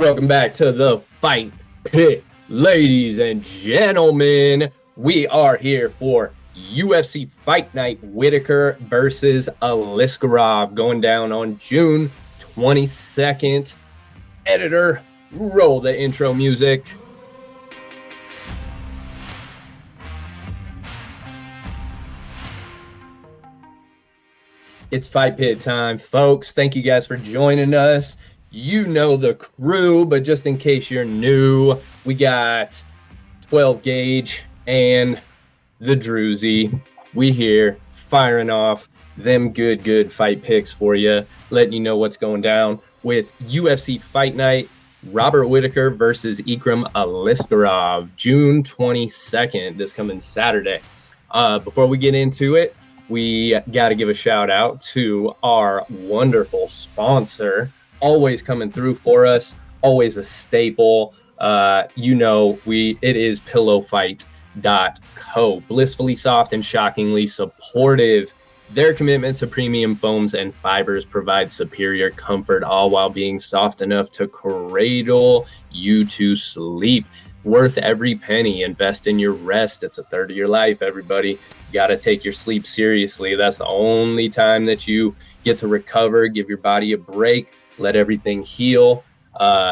Welcome back to the Fight Pit, ladies and gentlemen. We are here for UFC Fight Night Whittaker versus Aliskerov going down on June 22nd. Editor, roll the intro music. It's Fight Pit time, folks. Thank you guys for joining us. You know the crew, but just in case you're new, we got 12 Gauge and the Druzy. We here firing off them good fight picks for you, letting you know what's going down with UFC Fight Night. Robert Whittaker versus Aliskerov, June 22nd, this coming Saturday. Before we get into it, we got to give a shout out to our wonderful sponsor, always coming through for us, always a staple. It is pillowfight.co. Blissfully soft and shockingly supportive. Their commitment to premium foams and fibers provides superior comfort, all while being soft enough to cradle you to sleep. Worth every penny. Invest in your rest. It's a third of your life, everybody. You got to take your sleep seriously. That's the only time that you get to recover, give your body a break, let everything heal.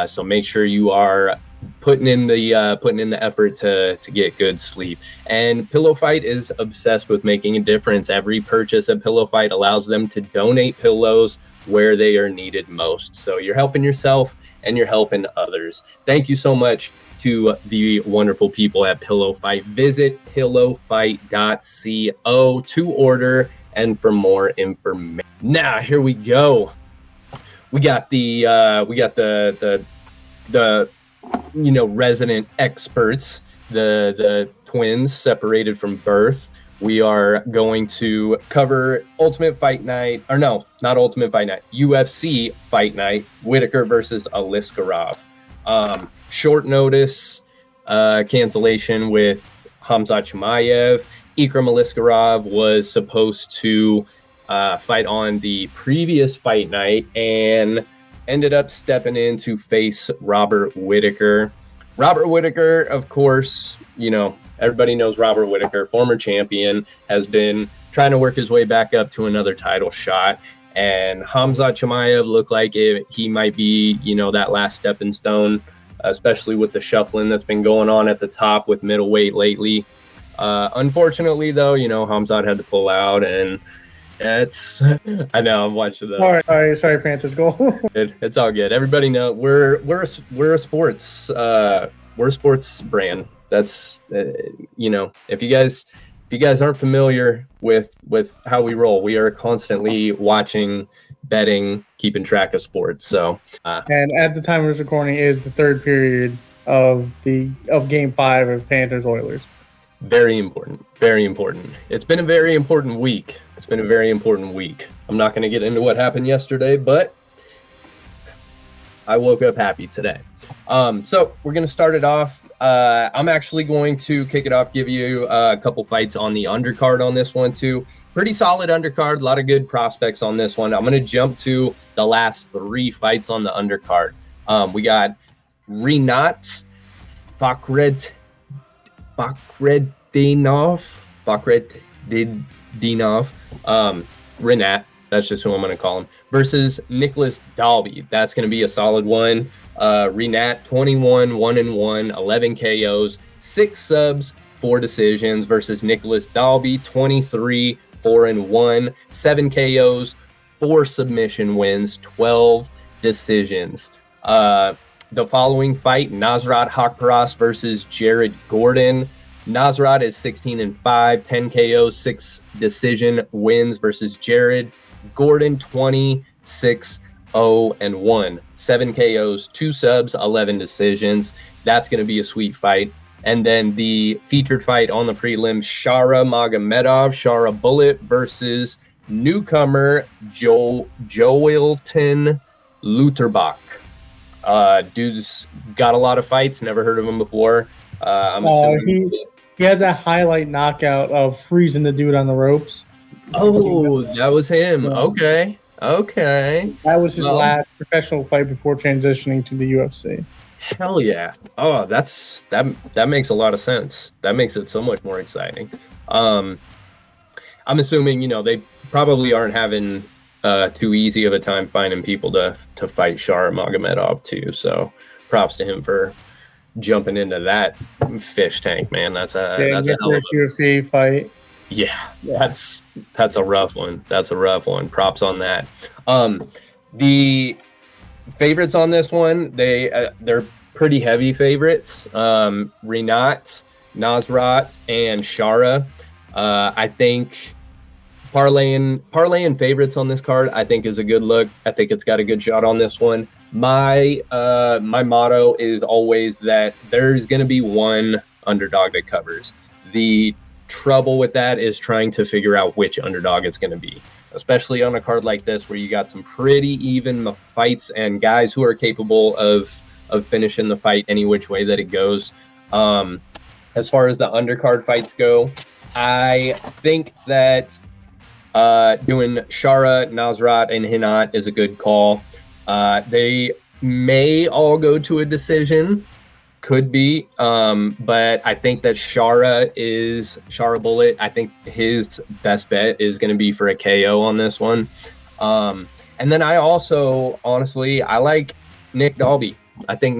So make sure you are putting in the effort to get good sleep. And Pillow Fight is obsessed with making a difference. Every purchase at Pillow Fight allows them to donate pillows where they are needed most. So you're helping yourself and you're helping others. Thank you so much to the wonderful people at Pillow Fight. Visit pillowfight.co to order and for more information. Now here we go. We got the resident experts, the twins separated from birth. We are going to cover Ultimate Fight Night, or no, not Ultimate Fight Night, UFC Fight Night, Whittaker versus Aliskerov. Short notice cancellation with Khamzat Chimaev. Aliskerov was supposed to fight on the previous fight night and ended up stepping in to face Robert Whittaker. Robert Whittaker, of course, everybody knows Robert Whittaker, former champion, has been trying to work his way back up to another title shot. And Khamzat Chimaev looked like he might be, that last stepping stone, especially with the shuffling that's been going on at the top with middleweight lately. Unfortunately, though, Khamzat had to pull out, and I know I'm watching the. Sorry, Panthers goal. It's all good. Everybody know we're a sports brand. That's if you guys aren't familiar with how we roll, we are constantly watching, betting, keeping track of sports. So and at the time of this recording is the third period of Game 5 of Panthers Oilers. Very important. Very important. It's been a very important week. I'm not going to get into what happened yesterday, but I woke up happy today. So we're going to start it off. I'm actually going to kick it off, give you a couple fights on the undercard on this one too. Pretty solid undercard. A lot of good prospects on this one. I'm going to jump to the last 3 fights on the undercard. We got Rinat Fakhretdinov, Rinat, that's just who I'm going to call him, versus Nicholas Dalby. That's going to be a solid one. Rinat, 21, 1-1, 11 KOs, 6 subs, 4 decisions, versus Nicholas Dalby, 23, 4-1, 7 KOs, 4 submission wins, 12 decisions. The following fight, Nasrat Haqparast versus Jared Gordon. Nasrat is 16-5, 10 KOs, 6 decision wins versus Jared Gordon, 26-0-1, 7 KOs, 2 subs, 11 decisions. That's going to be a sweet fight. And then the featured fight on the prelim, Shara Magomedov, Shara Bullet versus newcomer Joelton Luterbach. Dude's got a lot of fights. Never heard of him before. I'm assuming he has that highlight knockout of freezing the dude on the ropes. Oh, that was him. Okay. Okay. That was his Well, last professional fight before transitioning to the UFC. hell yeah. Oh, that makes a lot of sense. That makes it so much more exciting. Um, I'm assuming, they probably aren't having too easy of a time finding people to fight Shar Magomedov too. So props to him for jumping into that fish tank, man. That's a Yeah, that's a your hell of first a UFC fight. yeah. Yeah. That's a rough one. That's a rough one. Props on that. The favorites on this one, they're pretty heavy favorites. Rinat, Nasrat, and Shara. I think parlaying favorites on this card, I think, is a good look. I think it's got a good shot on this one. My motto is always that there's going to be one underdog that covers. The trouble with that is trying to figure out which underdog it's going to be, especially on a card like this where you got some pretty even fights and guys who are capable of finishing the fight any which way that it goes. As far as the undercard fights go, I think that doing Shara, Nasrat, and Hinat is a good call. They may all go to a decision, could be, but I think that Shara Bullet. I think his best bet is going to be for a KO on this one. And then I also, honestly, I like Nick Dalby. I think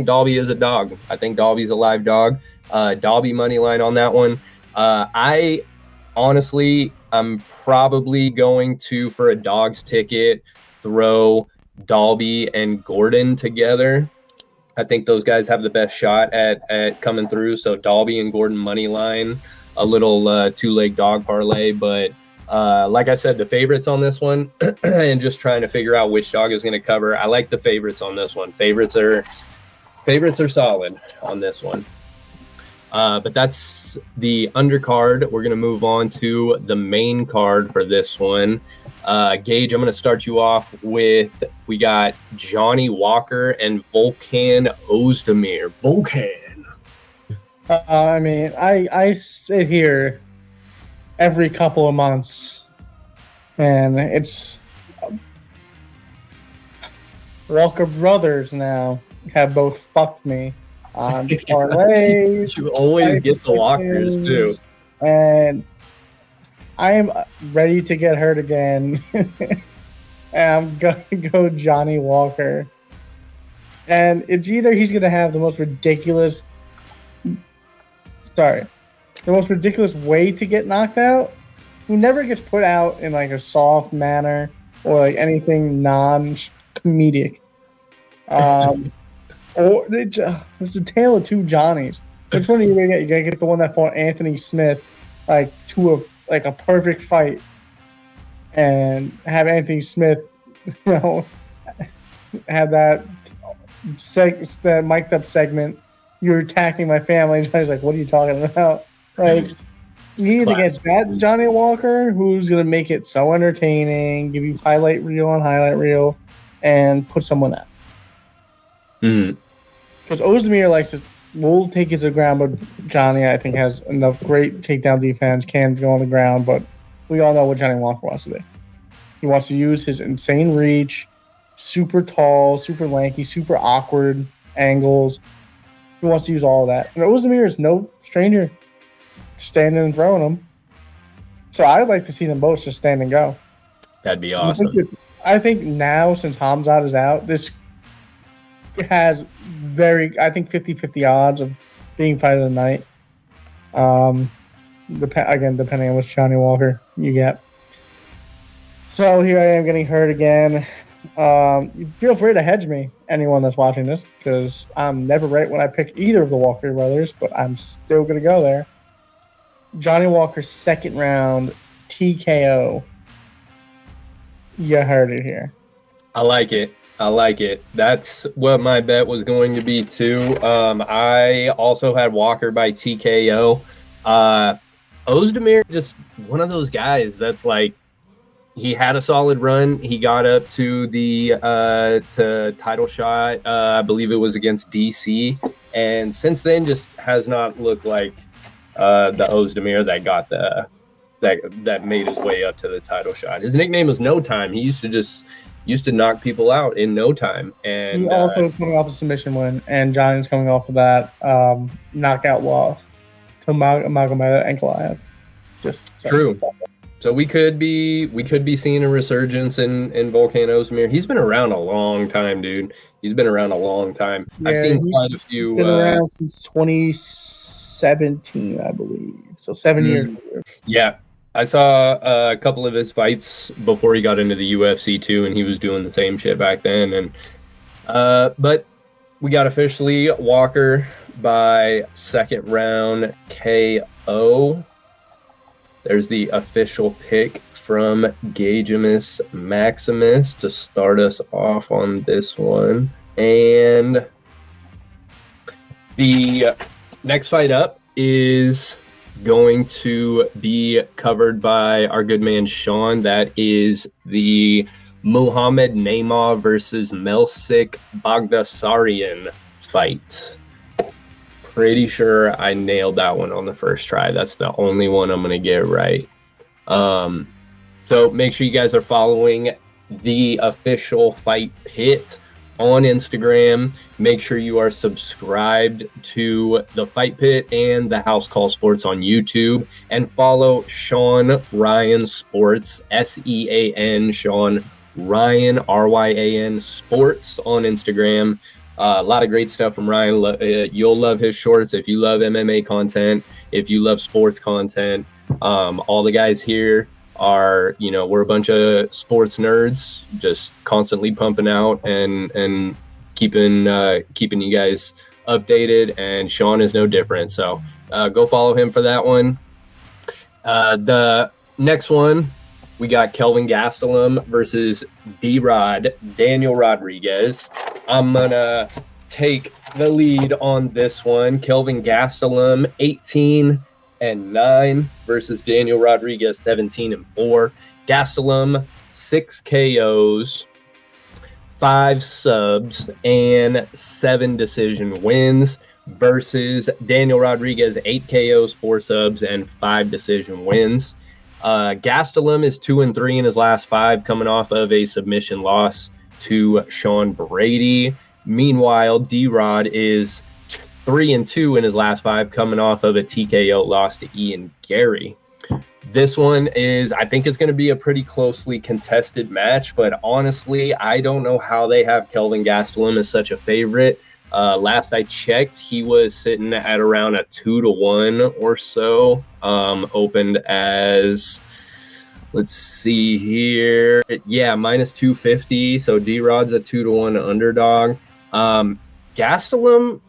Dalby is a dog. I think Dalby's a live dog. Dalby money line on that one. I honestly, I'm probably going to, for a dog's ticket, throw Dalby and Gordon together. I think those guys have the best shot at coming through. So Dalby and Gordon money line, a little two-leg dog parlay. But like I said, the favorites on this one, and just trying to figure out which dog is going to cover. I like the favorites on this one. Favorites are solid on this one. But that's the undercard. We're going to move on to the main card for this one. Gage, I'm going to start you off with, we got Johnny Walker and Volkan Ozdemir. Volkan. I mean, I sit here every couple of months, and it's Walker brothers now have both fucked me on parlays. You always get the Walkers too. And I am ready to get hurt again. And I'm going to go Johnny Walker. And it's either he's going to have the most ridiculous way to get knocked out. He never gets put out in like a soft manner or like anything non-comedic. Or it's a tale of two Johnnies. Which one are you gonna get? You're gonna get the one that fought Anthony Smith like to a perfect fight, and have Anthony Smith, have that mic'd up segment. You're attacking my family. And I was like, "What are you talking about?" Like, you need to get that Johnny Walker, who's gonna make it so entertaining, give you highlight reel on highlight reel, and put someone out. Because Ozdemir will take it to the ground, but Johnny, I think, has enough great takedown defense, can go on the ground, but we all know what Johnny Walker wants to do. He wants to use his insane reach, super tall, super lanky, super awkward angles. He wants to use all of that. And Ozdemir is no stranger to standing and throwing them. So I'd like to see them both just stand and go. That'd be awesome. I think now, since Hamzat is out, this has I think 50-50 odds of being fight of the night. Again, depending on which Johnny Walker you get. So here I am getting hurt again. Feel free to hedge me, anyone that's watching this, because I'm never right when I pick either of the Walker brothers, but I'm still going to go there. Johnny Walker's second round TKO. You heard it here. I like it. That's what my bet was going to be too. I also had Walker by TKO. Ozdemir, just one of those guys that's like, he had a solid run. He got up to the to title shot. I believe it was against DC, and since then just has not looked like the Ozdemir that got that made his way up to the title shot. His nickname was No Time. He used to knock people out in no time. And he also is coming off a submission win, and Johnny's coming off of that knockout loss to Magomed Ankalaev. Just true. So we could be seeing a resurgence in Volkan Ozdemir. He's been around a long time, dude. He's been around a long time. Yeah, I've seen quite a few. Been around since 2017, I believe. So 7 years. Yeah, I saw a couple of his fights before he got into the UFC too, and he was doing the same shit back then. And but we got officially Walker by second round KO. There's the official pick from Gagemus Maximus to start us off on this one. And the next fight up is going to be covered by our good man Sean. That is the Muhammad Naimah versus Melsik Bagdasaryan fight. Pretty sure I nailed that one on the first try. That's the only one I'm going to get right. So make sure you guys are following the official Fight Pit on Instagram. Make sure you are subscribed to the Fight Pit and the House Call Sports on YouTube, and follow Sean Ryan Sports, SEAN, Sean Ryan, RYAN Sports on Instagram. A lot of great stuff from Ryan. You'll love his shorts if you love MMA content, if you love sports content. All the guys here are, we're a bunch of sports nerds, just constantly pumping out and keeping you guys updated. And Sean is no different. So go follow him for that one. The next one, we got Kelvin Gastelum versus D-Rod, Daniel Rodriguez. I'm going to take the lead on this one. Kelvin Gastelum, 18-9 versus Daniel Rodriguez, 17-4. Gastelum, 6 KOs, 5 subs, and 7 decision wins versus Daniel Rodriguez, 8 KOs, 4 subs, and 5 decision wins. Gastelum is 2-3 in his last 5, coming off of a submission loss to Sean Brady. Meanwhile, D-Rod is 3-2 in his last 5, coming off of a TKO loss to Ian Gary. This one is, I think it's going to be a pretty closely contested match, but honestly, I don't know how they have Kelvin Gastelum as such a favorite. Last I checked, he was sitting at around a 2-1 or so. Opened as, let's see here, yeah, minus 250. So D-Rod's a 2-1 underdog. Gastelum,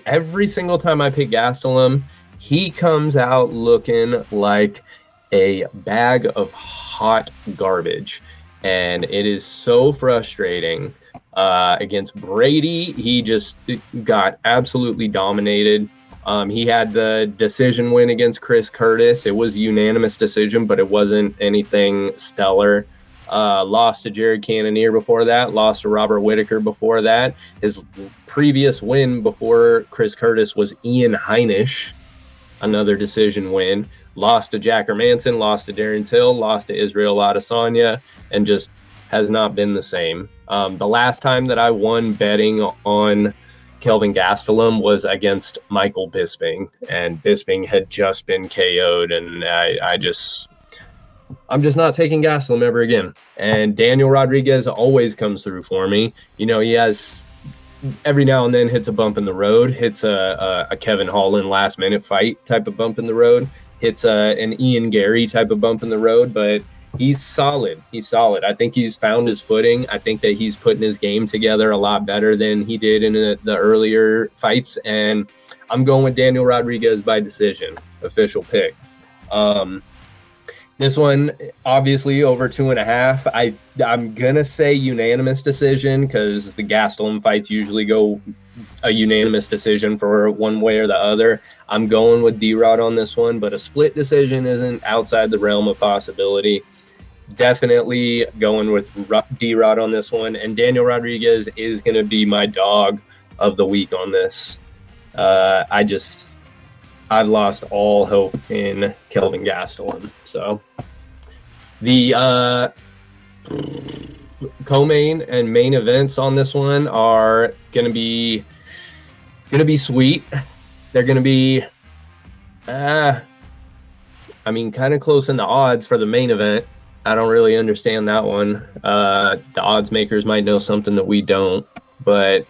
every single time I pick Gastelum, he comes out looking like a bag of hot garbage, and it is so frustrating. Against Brady, he just got absolutely dominated. He had the decision win against Chris Curtis. It was a unanimous decision, but it wasn't anything stellar. Lost to Jared Cannonier before that. Lost to Robert Whittaker before that. His previous win before Chris Curtis was Ian Heinisch, another decision win. Lost to Jack Hermanson. Lost to Darren Till. Lost to Israel Adesanya, and just has not been the same. The last time that I won betting on Kelvin Gastelum was against Michael Bisping, and Bisping had just been KO'd, and I'm just not taking Gastelum ever again. And Daniel Rodriguez always comes through for me. He has every now and then hits a bump in the road, hits a Kevin Holland last minute fight type of bump in the road, hits an Ian Gary type of bump in the road, but he's solid. I think he's found his footing. I think that he's putting his game together a lot better than he did in the earlier fights. And I'm going with Daniel Rodriguez by decision, official pick. This one, obviously, over 2.5. I'm going to say unanimous decision, because the Gastelum fights usually go a unanimous decision for one way or the other. I'm going with D-Rod on this one, but a split decision isn't outside the realm of possibility. Definitely going with D-Rod on this one, and Daniel Rodriguez is going to be my dog of the week on this. I I've lost all hope in Kelvin Gastelum. So the co-main and main events on this one are gonna be sweet. They're gonna be kind of close in the odds for the main event. I don't really understand that one. The odds makers might know something that we don't, but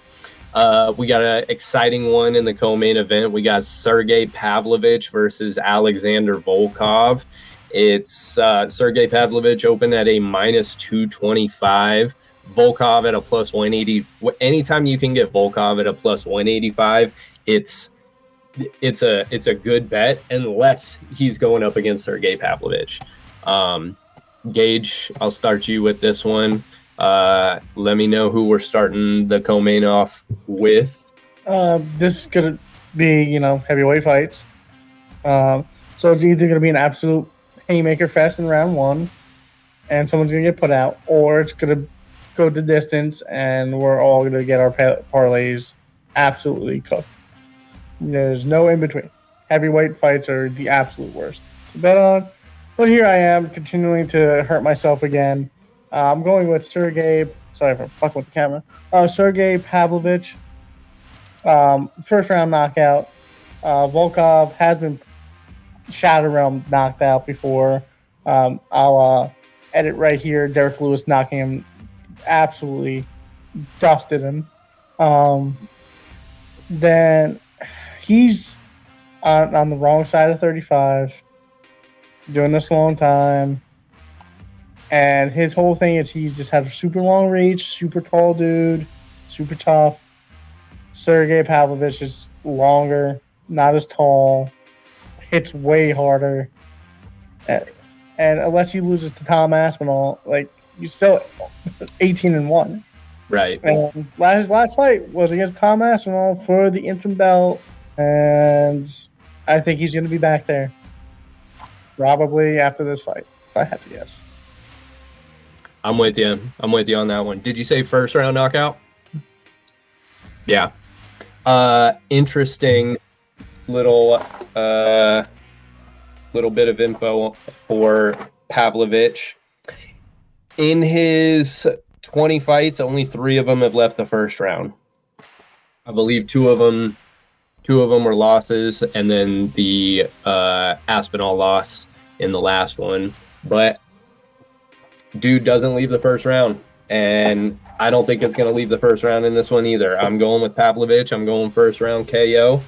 we got an exciting one in the co-main event. We got Sergey Pavlovich versus Alexander Volkov. It's Sergey Pavlovich open at a minus 225. Volkov at a plus 180. Anytime you can get Volkov at a plus 185, it's a good bet unless he's going up against Sergey Pavlovich. Gage, I'll start you with this one. Let me know who we're starting the co-main off with. This is gonna be, heavyweight fights. So it's either gonna be an absolute haymaker fest in round one, and someone's gonna get put out, or it's gonna go the distance, and we're all gonna get our parlays absolutely cooked. There's no in between. Heavyweight fights are the absolute worst to bet on. But here I am, continuing to hurt myself again. I'm going with Sergey. Sorry for fucking with the camera. Sergey Pavlovich. First round knockout. Volkov has been shadow realm knocked out before. I'll edit right here. Derek Lewis knocking him, absolutely dusted him. Then he's on the wrong side of 35. Doing this a long time. And his whole thing is he's just had a super long reach, super tall dude, super tough. Sergey Pavlovich is longer, not as tall, hits way harder. And unless he loses to Tom Aspinall, he's still 18-1. Right. And his last fight was against Tom Aspinall for the interim belt. And I think he's going to be back there. Probably after this fight, if I had to guess. I'm with you on that one. Did you say first round knockout? Yeah. Interesting little bit of info for Pavlovich. In his 20 fights, only 3 of them have left the first round. I believe 2 of them were losses, and then the Aspinall loss in the last one. But dude doesn't leave the first round, and I don't think it's going to leave the first round in this one either. I'm going with Pavlovich. I'm going first round KO.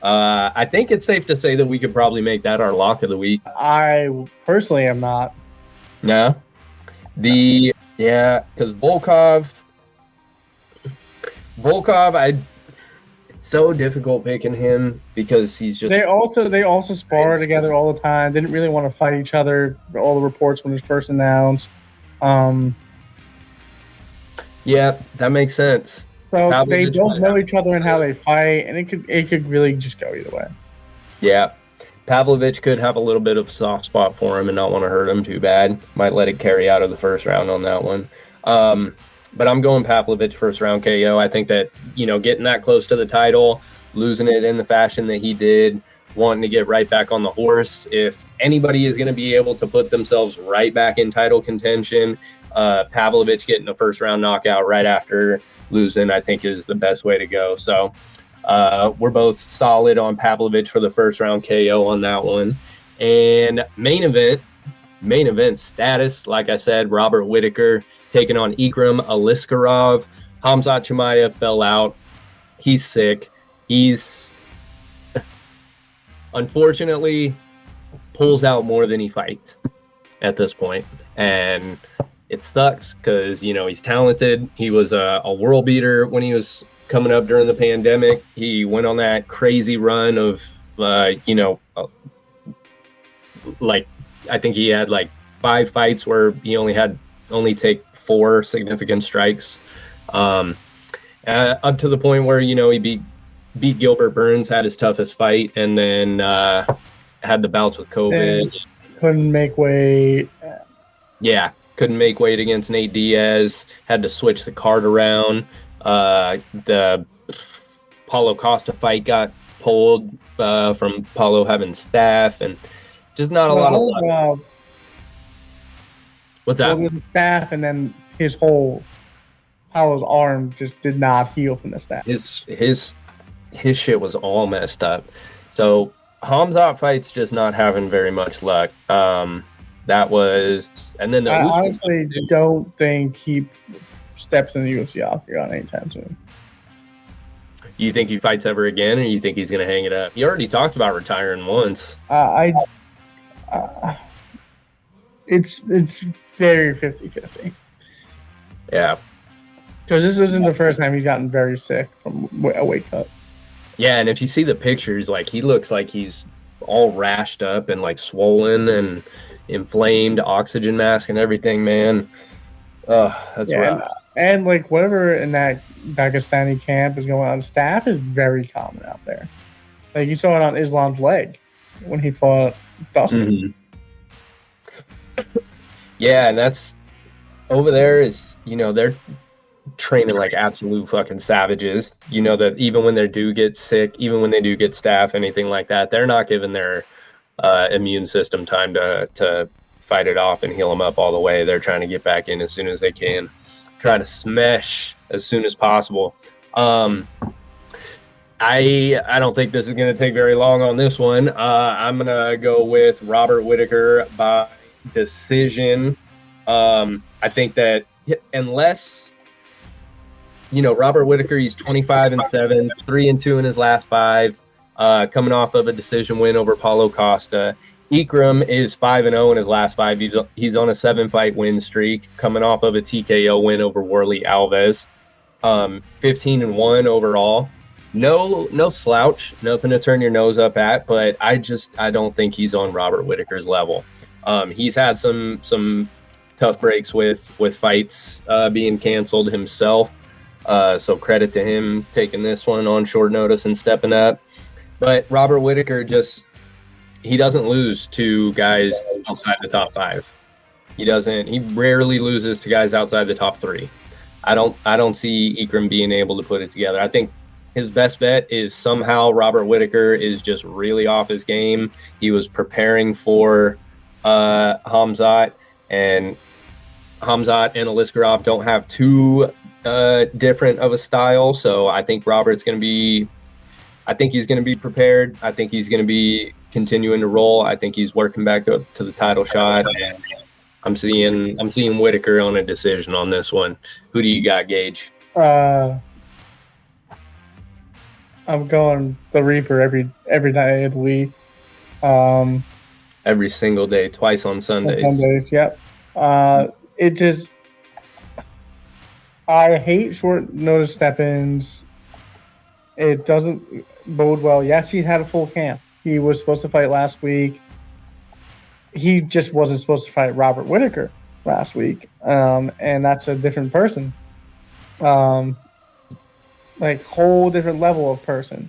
I think it's safe to say that we could probably make that our lock of the week. I personally am not. No? Because Volkov, it's so difficult picking him because he's just... They also spar together all the time. Didn't really want to fight each other. All the reports when it was first announced. Yeah, that makes sense. So Pavlovich, they don't know each other and how they fight, and it could really just go either way. Yeah. Pavlovich could have a little bit of a soft spot for him and not want to hurt him too bad. Might let it carry out of the first round on that one. But I'm going Pavlovich first round KO. I think that, getting that close to the title, losing it in the fashion that he did, wanting to get right back on the horse. If anybody is going to be able to put themselves right back in title contention, Pavlovich getting a first round knockout right after losing, I think, is the best way to go. So we're both solid on Pavlovich for the first round KO on that one. And main event status, like I said, Robert Whittaker taking on Ikram Aliskerov. Hamzat Chimaev fell out. He's sick. He's unfortunately pulls out more than he fights at this point. And it sucks because, he's talented. He was a world beater when he was coming up during the pandemic. He went on that crazy run of, I think he had 5 fights where he only take 4 significant strikes. Up to the point where, he beat Gilbert Burns, had his toughest fight, and then had the bouts with COVID. And couldn't make weight. Yeah, couldn't make weight against Nate Diaz. Had to switch the card around. The Paulo Costa fight got pulled from Paulo having staph, and just not a lot of luck. What's that? Well, it was a staph, and then his whole Paulo's arm just did not heal from the staph. His shit was all messed up. So Hamzat fight's just not having very much luck. That was, and then I honestly don't think he steps in the UFC octagon anytime soon. You think he fights ever again, or you think he's going to hang it up? He already talked about retiring once. It's very 50-50. Yeah. Because this isn't the first time he's gotten very sick from a weight cut. Yeah, and if you see the pictures, like, he looks like he's all rashed up and like swollen and inflamed, oxygen mask and everything, man. That's rough. And like whatever in that Dagestani camp is going on, staph is very common out there. Like you saw it on Islam's leg when he fought Dustin. Mm-hmm. Yeah, and that's over there is, they're training like absolute fucking savages. You know that even when they do get sick, even when they do get staph, anything like that, they're not giving their immune system time to fight it off and heal them up all the way. They're trying to get back in as soon as they can, try to smash as soon as possible. I don't think this is going to take very long on this one. I'm going to go with Robert Whittaker by decision. I think that unless, Robert Whittaker, he's 25-7, 3-2 in his last 5, coming off of a decision win over Paulo Costa. Ikram is 5-0 in his last 5. He's on a 7-fight win streak, coming off of a TKO win over Worley Alves. 15-1 overall. No slouch, nothing to turn your nose up at, but I don't think he's on Robert Whittaker's level. He's had some tough breaks with fights being canceled himself. So credit to him taking this one on short notice and stepping up. But Robert Whittaker he doesn't lose to guys outside the top 5. He rarely loses to guys outside the top 3. I don't see Ikram being able to put it together. I think his best bet is somehow Robert Whittaker is just really off his game. He was preparing for Hamzat, and Hamzat and Aliskerov don't have too different of a style. So I think he's going to be prepared. I think he's going to be continuing to roll. I think he's working back up to the title shot. And I'm seeing Whittaker on a decision on this one. Who do you got, Gage? I'm going the Reaper every day of the week. Every single day, twice on Sundays. On Sundays, yep. I hate short notice step-ins. It doesn't bode well. Yes, he's had a full camp. He was supposed to fight last week. He just wasn't supposed to fight Robert Whittaker last week. And that's a different person. Whole different level of person.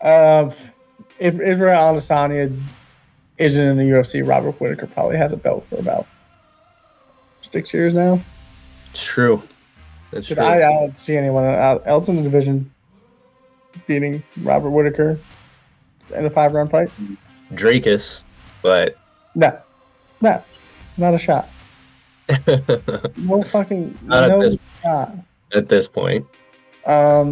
If Israel Adesanya isn't in the UFC, Robert Whittaker probably has a belt for about 6 years now. It's true. That's true. I don't see anyone else in the division beating Robert Whittaker in a 5-round fight. Drakus, but no, not a shot. No fucking shot at this point. How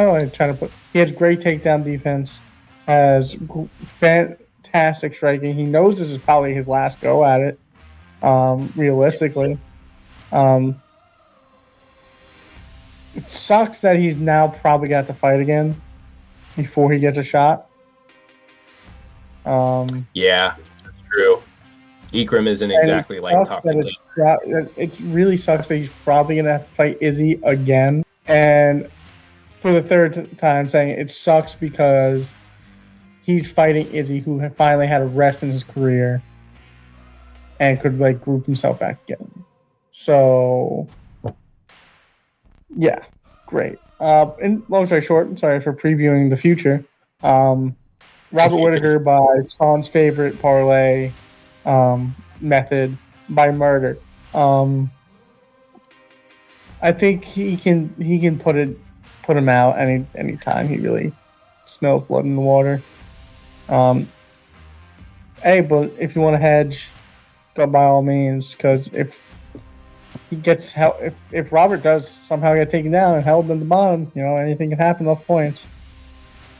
do I try to put? He has great takedown defense, has fantastic striking. He knows this is probably his last go at it. Realistically, it sucks that he's now probably got to fight again before he gets a shot. Yeah, that's true. Ikram isn't exactly like talking. It really sucks that he's probably gonna have to fight Izzy again, and for the third time saying it sucks because he's fighting Izzy, who finally had a rest in his career and could group himself back again. So, yeah, great. And long story short, I'm sorry for previewing the future. Robert Whittaker by Sean's favorite parlay method by murder. I think he can put him out any time he really smells blood in the water. Hey, but if you want to hedge, go by all means, because if he gets if Robert does somehow get taken down and held in the bottom, anything can happen off points.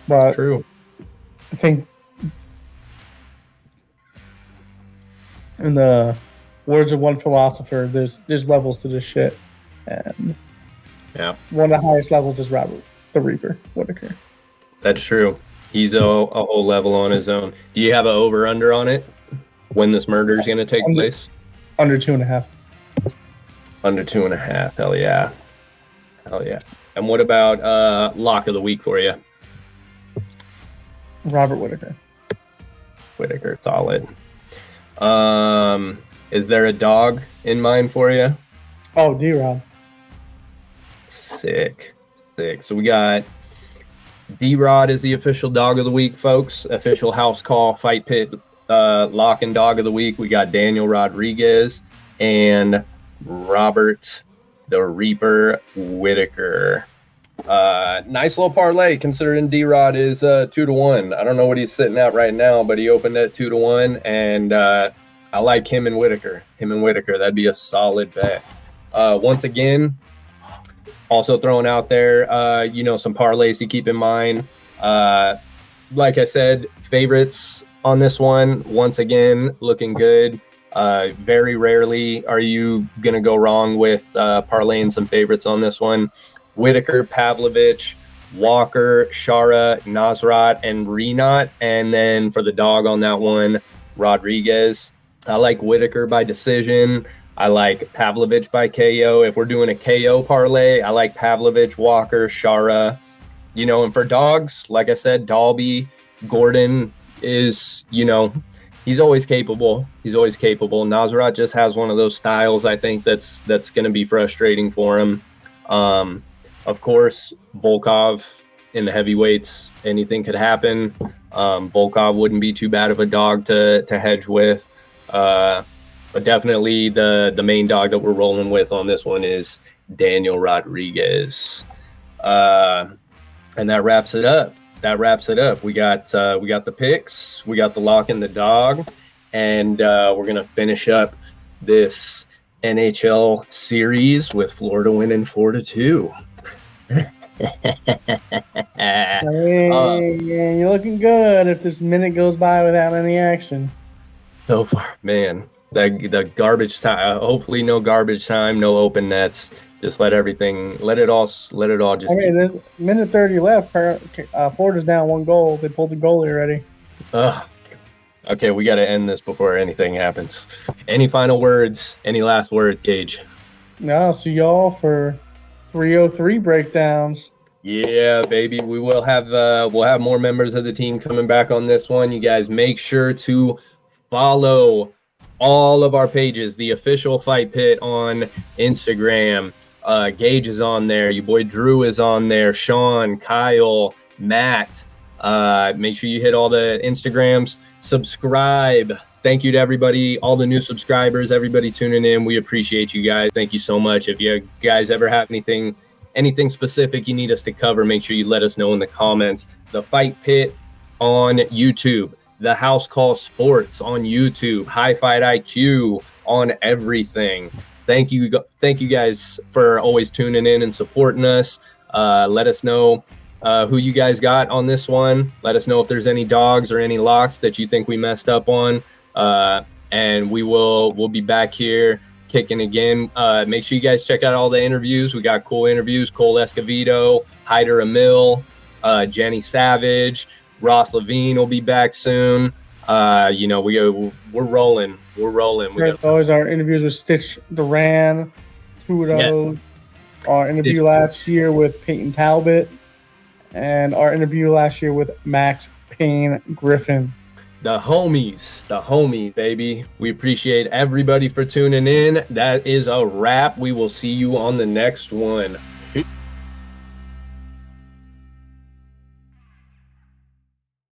But true. I think, in the words of one philosopher, there's levels to this shit, and one of the highest levels is Robert the Reaper Whittaker. That's true. He's a whole level on his own. Do you have an over/under on it? When this murder is going to take place? Under 2.5. Under 2.5. Hell yeah. And what about lock of the week for you? Robert Whittaker. Whittaker, solid. Is there a dog in mind for you? Oh, D-Rod. Sick. So we got D-Rod is the official dog of the week, folks. Official house call fight pit lock and dog of the week. We got Daniel Rodriguez and Robert the Reaper Whittaker. Nice little parlay considering D-Rod is 2-1. I don't know what he's sitting at right now, but he opened at 2-1, and I like him and Whittaker. That'd be a solid bet. Once again, also throwing out there, some parlays to keep in mind. Like I said, favorites on this one, once again, looking good. Very rarely are you going to go wrong with parlaying some favorites on this one. Whittaker, Pavlovich, Walker, Shara, Nasrat, and Renat. And then for the dog on that one, Rodriguez. I like Whittaker by decision. I like Pavlovich by KO. If we're doing a KO parlay, I like Pavlovich, Walker, Shara. And for dogs, like I said, Dalby, Gordon is, he's always capable. Nasrat just has one of those styles, I think, that's going to be frustrating for him. Of course, Volkov in the heavyweights, anything could happen. Volkov wouldn't be too bad of a dog to hedge with. But definitely the main dog that we're rolling with on this one is Daniel Rodriguez. And that wraps it up. We got the picks, we got the lock and the dog, and we're gonna finish up this NHL series with Florida winning 4-2. Hey, you're looking good if this minute goes by without any action. So far, man. The garbage time. Hopefully, no garbage time, no open nets. Just let it all just. There's minute 30 left. Florida's down 1 goal. They pulled the goalie already. Okay, we got to end this before anything happens. Any final words? Any last words, Gage? No, see y'all for 303 breakdowns. Yeah, baby. We will have we'll have more members of the team coming back on this one. You guys make sure to follow all of our pages, the official Fight Pit on Instagram. Gage is on there. Your boy Drew is on there. Sean, Kyle, Matt. Make sure you hit all the Instagrams. Subscribe. Thank you to everybody, all the new subscribers, everybody tuning in. We appreciate you guys. Thank you so much. If you guys ever have anything specific you need us to cover, make sure you let us know in the comments. The Fight Pit on YouTube. The House Call Sports on YouTube, High Fight IQ on everything. Thank you guys for always tuning in and supporting us. Let us know who you guys got on this one. Let us know if there's any dogs or any locks that you think we messed up on. And we'll be back here kicking again. Make sure you guys check out all the interviews. We got cool interviews. Cole Escovedo, Hyder Emil, Jenny Savage. Ross Levine will be back soon. We're rolling. Always our interviews with Stitch Duran, 2 of those. Yeah. Our interview last year with Peyton Talbot, and our interview last year with Max Payne Griffin. The homies, baby. We appreciate everybody for tuning in. That is a wrap. We will see you on the next one.